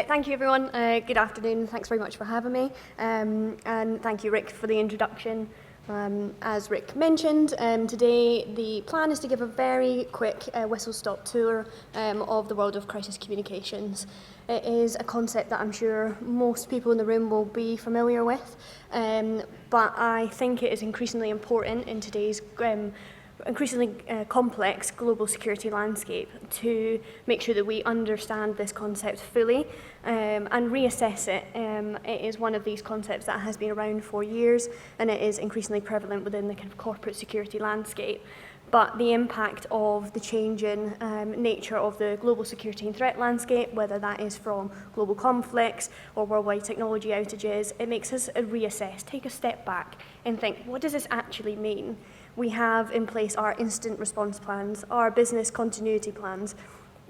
Thank you, everyone. Good afternoon. Thanks very much for having me. And thank you, Rick, for the introduction. As Rick mentioned, today the plan is to give a very quick whistle-stop tour of the world of crisis communications. It is a concept that I'm sure most people in the room will be familiar with, but I think it is increasingly important in today's increasingly complex global security landscape to make sure that we understand this concept fully and reassess it. It is one of these concepts that has been around for years, and it is increasingly prevalent within the kind of corporate security landscape. But the impact of the changing nature of the global security and threat landscape, whether that is from global conflicts or worldwide technology outages, it makes us reassess, take a step back and think, what does this actually mean? We have in place our incident response plans, our business continuity plans,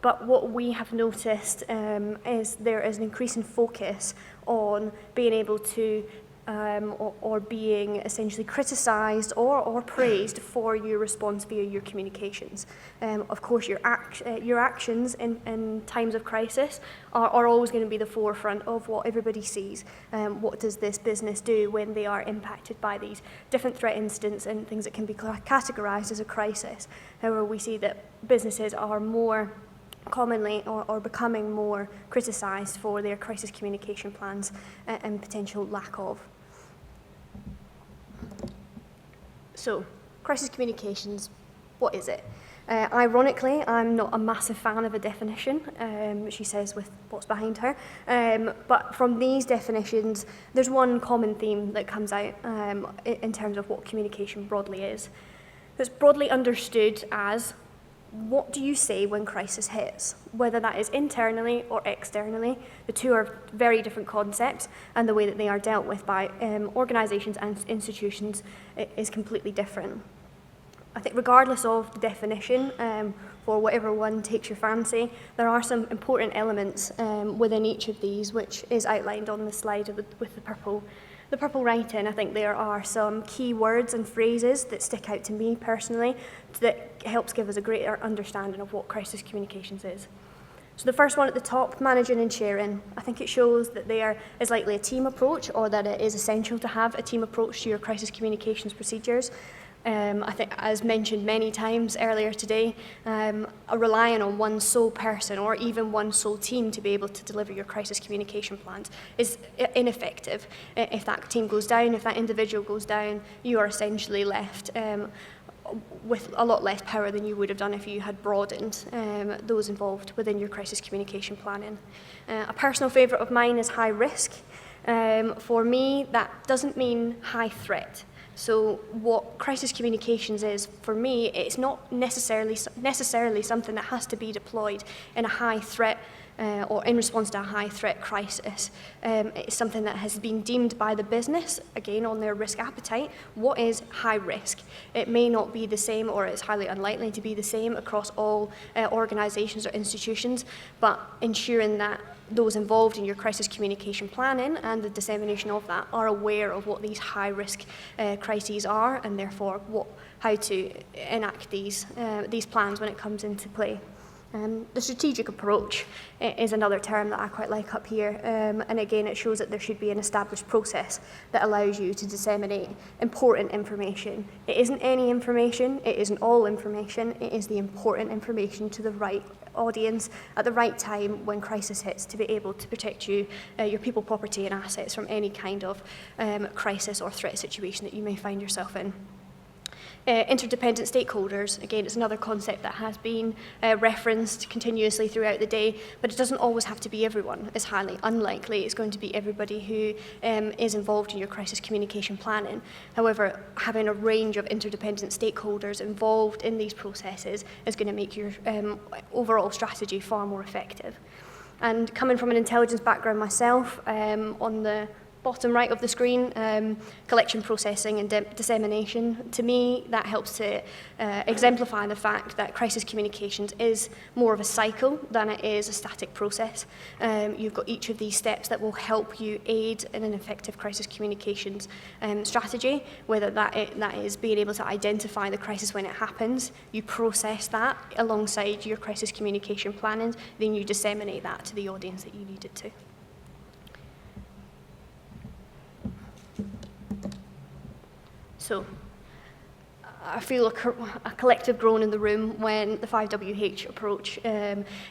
but what we have noticed is there is an increasing focus on being able to or being essentially criticised or praised for your response via your communications. Of course, your actions in times of crisis are always going to be the forefront of what everybody sees. What does this business do when they are impacted by these different threat incidents and things that can be categorised as a crisis? However, we see that businesses are more commonly or becoming more criticised for their crisis communication plans and potential lack of. So, crisis communications, what is it? Ironically, I'm not a massive fan of a definition, she says with what's behind her, but from these definitions, there's one common theme that comes out in terms of what communication broadly is. It's broadly understood as, what do you say when crisis hits? Whether that is internally or externally, the two are very different concepts, and the way that they are dealt with by organisations and institutions is completely different. I think regardless of the definition, for whatever one takes your fancy, there are some important elements within each of these, which is outlined on the slide with the purple writing. I think there are some key words and phrases that stick out to me personally that helps give us a greater understanding of what crisis communications is. So the first one at the top, managing and sharing. I think it shows that there is likely a team approach, or that it is essential to have a team approach to your crisis communications procedures. I think, as mentioned many times earlier today, relying on one sole person or even one sole team to be able to deliver your crisis communication plans is ineffective. If that team goes down, if that individual goes down, you are essentially left with a lot less power than you would have done if you had broadened those involved within your crisis communication planning. A personal favourite of mine is high risk. For me, that doesn't mean high threat. So what crisis communications is, for me, it's not necessarily something that has to be deployed in a high threat or in response to a high threat crisis. It's something that has been deemed by the business, again on their risk appetite, what is high risk. It may not be the same, or it's highly unlikely to be the same across all organisations or institutions, but ensuring that those involved in your crisis communication planning and the dissemination of that are aware of what these high risk crises are, and therefore how to enact these plans when it comes into play. The strategic approach is another term that I quite like up here, and again it shows that there should be an established process that allows you to disseminate important information. It isn't any information, it isn't all information, it is the important information to the right audience at the right time when crisis hits, to be able to protect you, your people, property and assets from any kind of crisis or threat situation that you may find yourself in. Interdependent stakeholders, again, it's another concept that has been referenced continuously throughout the day, but it doesn't always have to be everyone. It's highly unlikely it's going to be everybody who is involved in your crisis communication planning. However, having a range of interdependent stakeholders involved in these processes is going to make your overall strategy far more effective. And coming from an intelligence background myself, on the bottom right of the screen, collection, processing, and dissemination. To me, that helps to exemplify the fact that crisis communications is more of a cycle than it is a static process. You've got each of these steps that will help you aid in an effective crisis communications strategy, whether that is being able to identify the crisis when it happens, you process that alongside your crisis communication planning, then you disseminate that to the audience that you need it to. So, I feel a collective groan in the room when the 5WH approach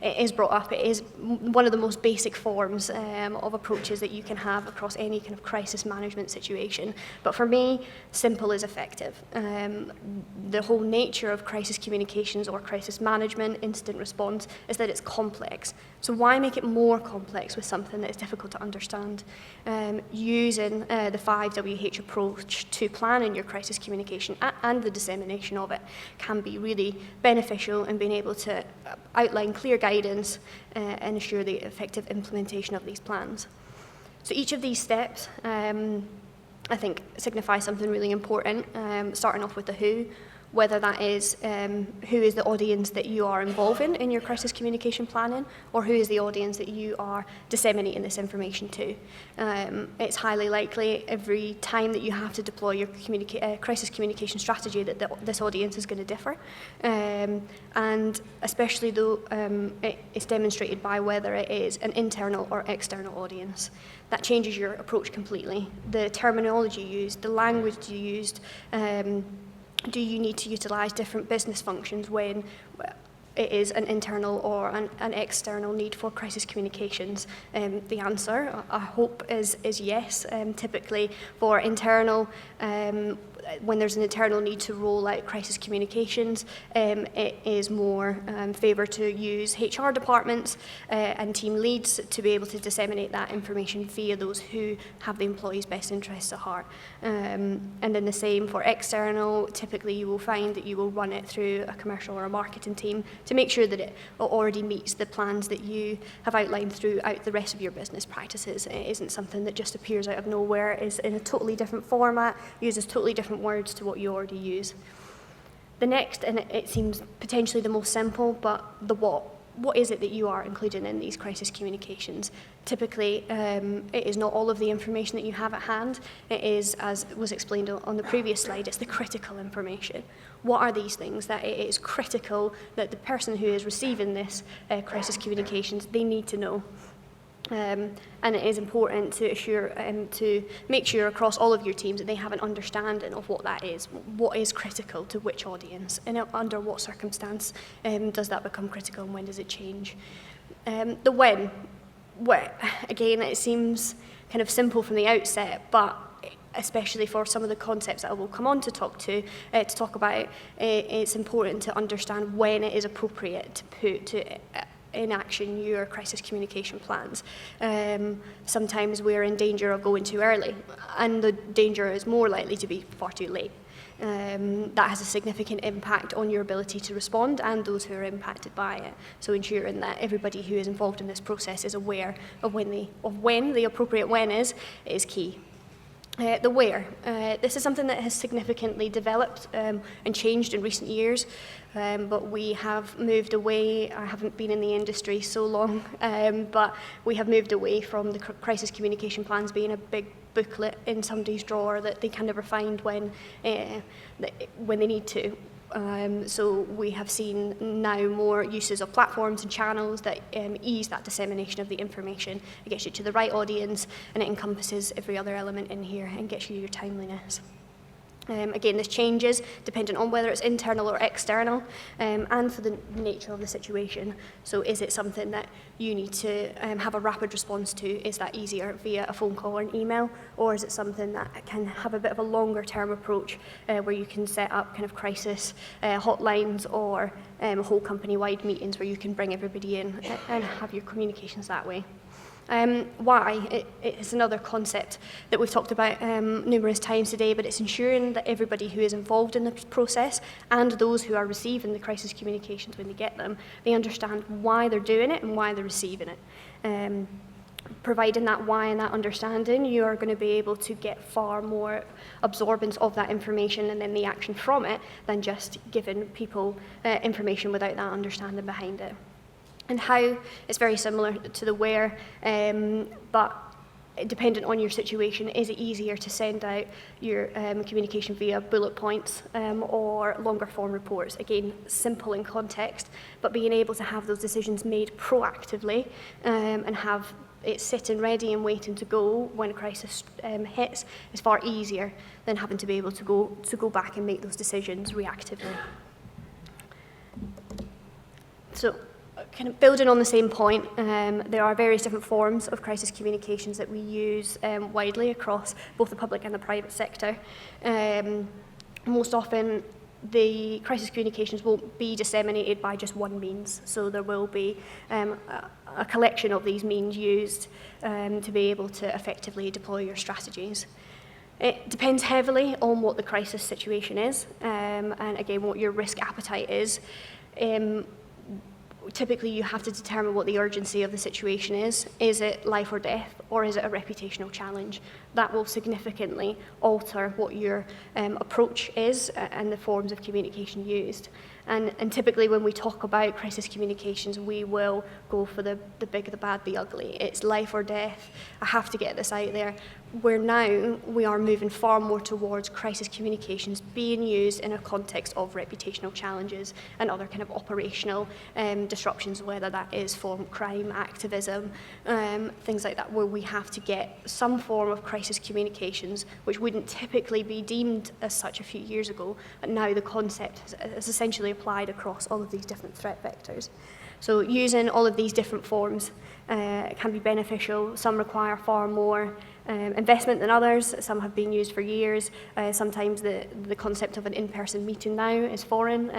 is brought up. It is one of the most basic forms of approaches that you can have across any kind of crisis management situation. But for me, simple is effective. The whole nature of crisis communications or crisis management, incident response, is that it's complex. So why make it more complex with something that is difficult to understand? Using the 5WH approach to planning your crisis communication and the dissemination of it can be really beneficial in being able to outline clear guidance and ensure the effective implementation of these plans. So each of these steps, I think, signify something really important, starting off with the who, whether that is who is the audience that you are involving in your crisis communication planning, or who is the audience that you are disseminating this information to. It's highly likely every time that you have to deploy your crisis communication strategy that this audience is going to differ. And especially though it's demonstrated by whether it is an internal or external audience. That changes your approach completely. The terminology used, the language you used, do you need to utilise different business functions when it is an internal or an external need for crisis communications? The answer, I hope, is yes. Typically for internal, when there's an internal need to roll out crisis communications, it is more favoured to use HR departments and team leads to be able to disseminate that information via those who have the employee's best interests at heart. And then the same for external. Typically you will find that you will run it through a commercial or a marketing team to make sure that it already meets the plans that you have outlined throughout the rest of your business practices. It isn't something that just appears out of nowhere, is in a totally different format, uses totally different words to what you already use. The next, and it seems potentially the most simple, but the what. What is it that you are including in these crisis communications? Typically, it is not all of the information that you have at hand. It is, as was explained on the previous slide, it's the critical information. What are these things that it is critical that the person who is receiving this crisis communications, they need to know? And it is important to make sure across all of your teams that they have an understanding of what that is. What is critical to which audience, and under what circumstance does that become critical, and when does it change? The when, again, it seems kind of simple from the outset, but especially for some of the concepts that I will come on to talk about, it's important to understand when it is appropriate to put in action your crisis communication plans. Sometimes we're in danger of going too early, and the danger is more likely to be far too late. That has a significant impact on your ability to respond and those who are impacted by it. So ensuring that everybody who is involved in this process is aware of when the appropriate when is key. The where. This is something that has significantly developed and changed in recent years, but we have moved away. I haven't been in the industry so long, but we have moved away from the crisis communication plans being a big booklet in somebody's drawer that they can never find when they need to. So we have seen now more uses of platforms and channels that ease that dissemination of the information. It gets you to the right audience, and it encompasses every other element in here and gets you your timeliness. Again, this changes depending on whether it's internal or external, and for the nature of the situation. So is it something that you need to have a rapid response to? Is that easier via a phone call or an email? Or is it something that can have a bit of a longer term approach where you can set up kind of crisis hotlines or whole company-wide meetings where you can bring everybody in and have your communications that way? Why? It's another concept that we've talked about numerous times today, but it's ensuring that everybody who is involved in the process and those who are receiving the crisis communications when they get them, they understand why they're doing it and why they're receiving it. providing that why and that understanding, you are going to be able to get far more absorbance of that information and then the action from it than just giving people information without that understanding behind it. And how, it's very similar to the where, but dependent on your situation, is it easier to send out your communication via bullet points or longer form reports? Again, simple in context, but being able to have those decisions made proactively and have it sitting ready and waiting to go when a crisis hits is far easier than having to be able to go back and make those decisions reactively. So, kind of building on the same point, there are various different forms of crisis communications that we use widely across both the public and the private sector. Most often, the crisis communications won't be disseminated by just one means, so there will be a collection of these means used to be able to effectively deploy your strategies. It depends heavily on what the crisis situation is, and again, what your risk appetite is. Typically, you have to determine what the urgency of the situation is. Is it life or death, or is it a reputational challenge? That will significantly alter what your approach is and the forms of communication used. And typically, when we talk about crisis communications, we will go for the big, the bad, the ugly. It's life or death. I have to get this out there. Where now we are moving far more towards crisis communications being used in a context of reputational challenges and other kind of operational disruptions, whether that is from crime, activism, things like that, where we have to get some form of crisis communications, which wouldn't typically be deemed as such a few years ago, but now the concept is essentially applied across all of these different threat vectors. So using all of these different forms can be beneficial. Some require far more investment than others. Some have been used for years. Sometimes the concept of an in-person meeting now is foreign.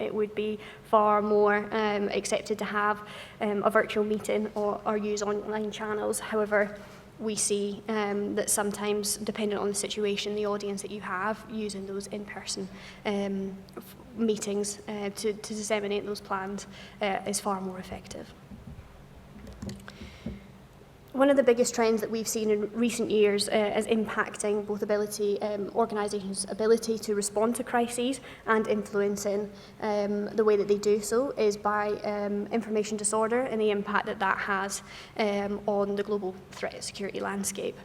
It would be far more accepted to have a virtual meeting or use online channels. However, we see that sometimes, depending on the situation, the audience that you have, using those in-person meetings to disseminate those plans is far more effective. One of the biggest trends that we've seen in recent years is impacting both organisations' ability to respond to crises and influencing the way that they do so is by information disorder and the impact that that has on the global threat security landscape.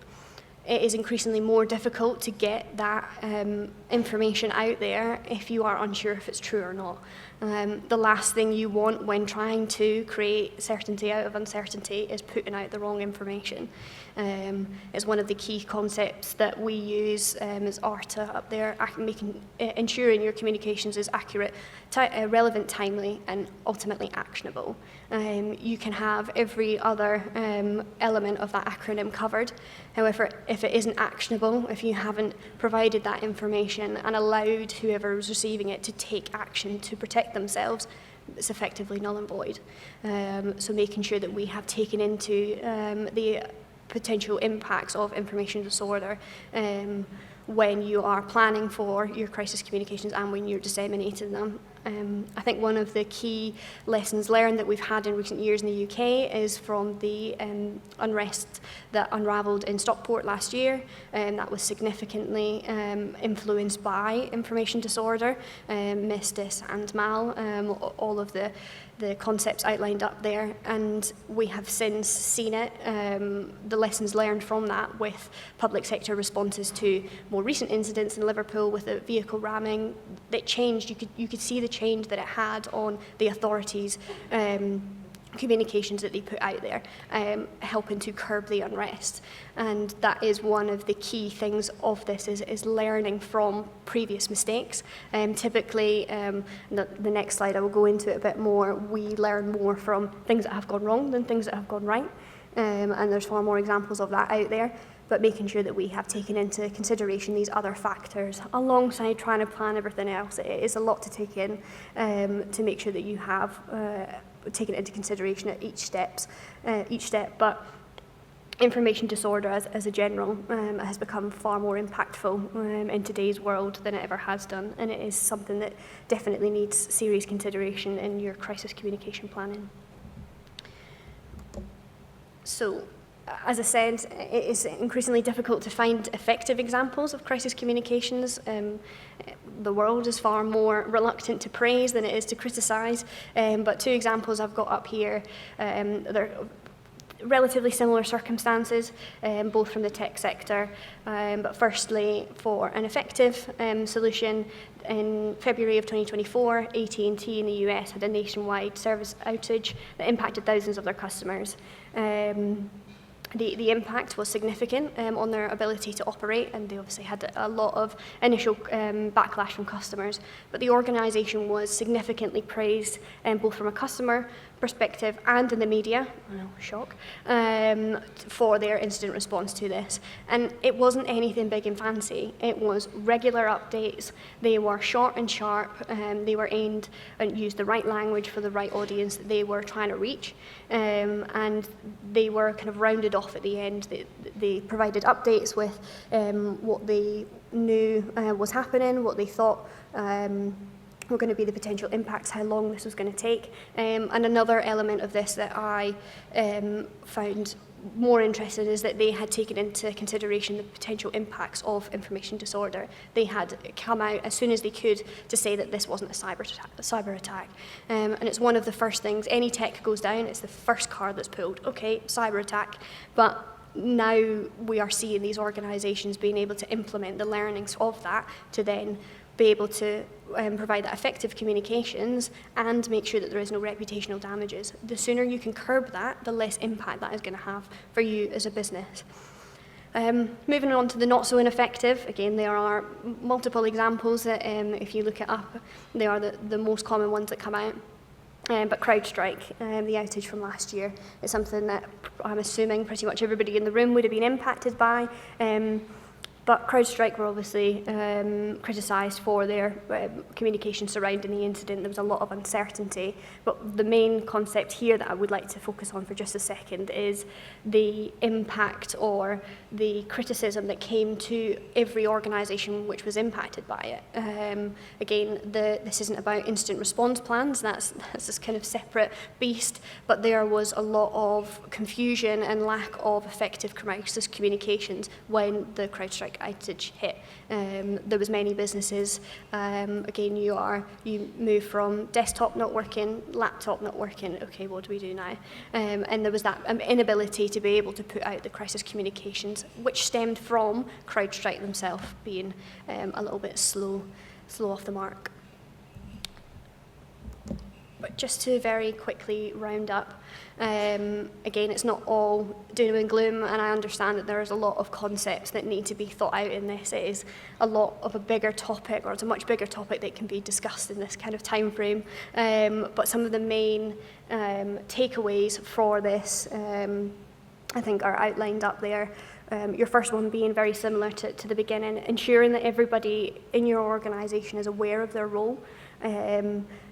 It is increasingly more difficult to get that information out there if you are unsure if it's true or not. The last thing you want when trying to create certainty out of uncertainty is putting out the wrong information. It's one of the key concepts that we use as ARTA up there, ensuring your communications is accurate, relevant, timely, and ultimately actionable. You can have every other element of that acronym covered. However, if it isn't actionable, if you haven't provided that information and allowed whoever is receiving it to take action to protect themselves, it's effectively null and void. So making sure that we have taken into the potential impacts of information disorder when you are planning for your crisis communications and when you're disseminating them. I think one of the key lessons learned that we've had in recent years in the UK is from the unrest that unravelled in Stockport last year, and that was significantly influenced by information disorder, MIS, and MAL, all of the concepts outlined up there, and we have since seen it, the lessons learned from that with public sector responses to more recent incidents in Liverpool with the vehicle ramming. That changed, you could see the change that it had on the authorities' communications that they put out there, helping to curb the unrest. And that is one of the key things of this is learning from previous mistakes. Typically, the next slide I will go into it a bit more, we learn more from things that have gone wrong than things that have gone right. And there's far more examples of that out there, but making sure that we have taken into consideration these other factors alongside trying to plan everything else. It is a lot to take in to make sure that you have taken into consideration at each step, but information disorder as a general has become far more impactful in today's world than it ever has done, and it is something that definitely needs serious consideration in your crisis communication planning. So, as I said, it is increasingly difficult to find effective examples of crisis communications. The world is far more reluctant to praise than it is to criticise, but 2 examples I've got up here, they're relatively similar circumstances, both from the tech sector, but firstly, for an effective solution, in February of 2024, AT&T in the US had a nationwide service outage that impacted thousands of their customers. The impact was significant on their ability to operate, and they obviously had a lot of initial backlash from customers. But the organisation was significantly praised, both from a customer perspective and in the media, shock, for their incident response to this. And it wasn't anything big and fancy. It was regular updates. They were short and sharp. They were aimed and used the right language for the right audience that they were trying to reach. And they were kind of rounded off at the end. They provided updates with what they knew was happening, what they thought were going to be the potential impacts, how long this was going to take. And another element of this that I found more interesting is that they had taken into consideration the potential impacts of information disorder. They had come out as soon as they could to say that this wasn't a cyber attack. And it's one of the first things, any tech goes down, it's the first card that's pulled. Okay, cyber attack. But now we are seeing these organisations being able to implement the learnings of that to then be able to provide that effective communications and make sure that there is no reputational damages. The sooner you can curb that, the less impact that is going to have for you as a business. Moving on to the not so ineffective, again, there are multiple examples that if you look it up, they are the most common ones that come out. But CrowdStrike, the outage from last year, is something that I'm assuming pretty much everybody in the room would have been impacted by. But CrowdStrike were obviously criticised for their communication surrounding the incident. There was a lot of uncertainty. But the main concept here that I would like to focus on for just a second is the impact or the criticism that came to every organisation which was impacted by it. Again, this isn't about instant response plans. That's this kind of separate beast. But there was a lot of confusion and lack of effective crisis communications when the CrowdStrike outage hit. There was many businesses, again, you move from desktop not working, laptop not working, okay, what do we do now? And there was that inability to be able to put out the crisis communications, which stemmed from CrowdStrike themselves being a little bit slow off the mark. But just to very quickly round up, again, it's not all doom and gloom, and I understand that there is a lot of concepts that need to be thought out in this. It is a lot of a bigger topic, or it's a much bigger topic that can be discussed in this kind of time frame. But some of the main takeaways for this, I think, are outlined up there. Your first one being very similar to the beginning, ensuring that everybody in your organisation is aware of their role.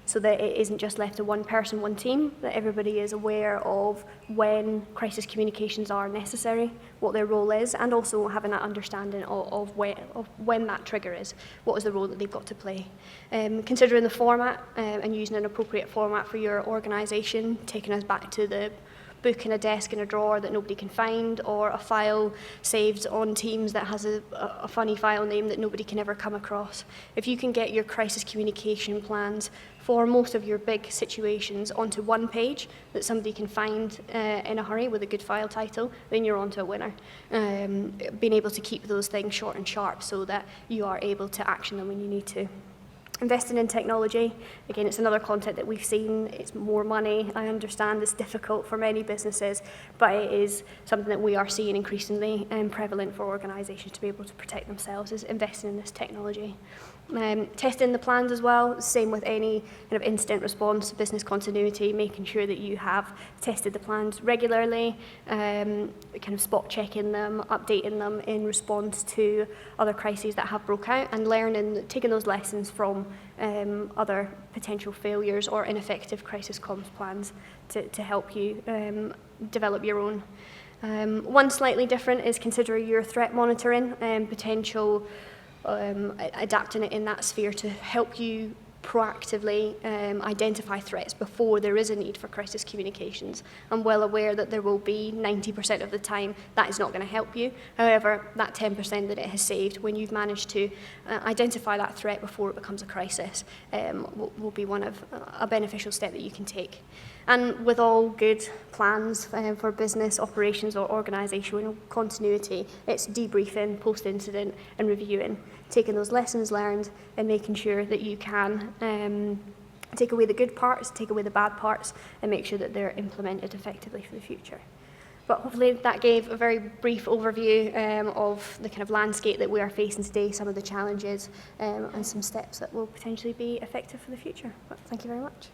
So that it isn't just left to one person, one team, that everybody is aware of when crisis communications are necessary, what their role is, and also having that understanding of when that trigger is, what is the role that they've got to play. Considering the format and using an appropriate format for your organisation, taking us back to the book in a desk in a drawer that nobody can find, or a file saved on Teams that has a funny file name that nobody can ever come across. If you can get your crisis communication plans for most of your big situations onto one page that somebody can find in a hurry with a good file title, then you're onto a winner. Being able to keep those things short and sharp so that you are able to action them when you need to. Investing in technology, again, it's another concept that we've seen. It's more money. I understand it's difficult for many businesses, but it is something that we are seeing increasingly prevalent for organisations to be able to protect themselves, is investing in this technology. Testing the plans as well, same with any kind of incident response, business continuity, making sure that you have tested the plans regularly, kind of spot checking them, updating them in response to other crises that have broke out, and learning, taking those lessons from other potential failures or ineffective crisis comms plans to help you develop your own. One slightly different is consider your threat monitoring and potential adapting it in that sphere to help you proactively identify threats before there is a need for crisis communications. I'm well aware that there will be 90% of the time that is not going to help you. However, that 10% that it has saved, when you've managed to identify that threat before it becomes a crisis, will be one of a beneficial step that you can take. And with all good plans for business operations or organisational continuity, it's debriefing, post-incident and reviewing, taking those lessons learned and making sure that you can take away the good parts, take away the bad parts, and make sure that they're implemented effectively for the future. But hopefully that gave a very brief overview of the kind of landscape that we are facing today, some of the challenges, and some steps that will potentially be effective for the future. But thank you very much.